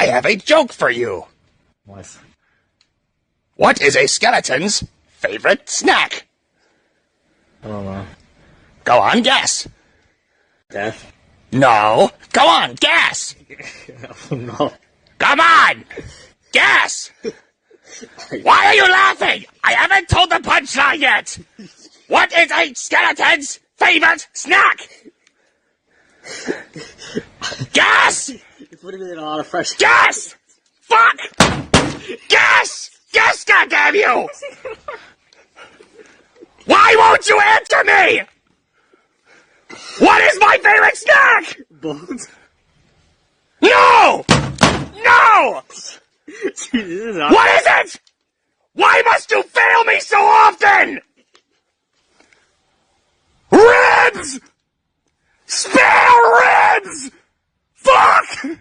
I have a joke for you. What? What is a skeleton's favorite snack? I don't know. Go on, guess. Death? No. Go on, guess. No. Come on! Guess! Why are you laughing? I haven't told the punchline yet! What is a skeleton's favorite snack? Guess! You're putting me in a lot of pressure. Guess! Fuck! Guess! Guess, goddamn you! Why won't you answer me? What is my favorite snack? Bones? No! No! Jesus. What is it? Why must you fail me so often? Ribs! Spare ribs! Fuck!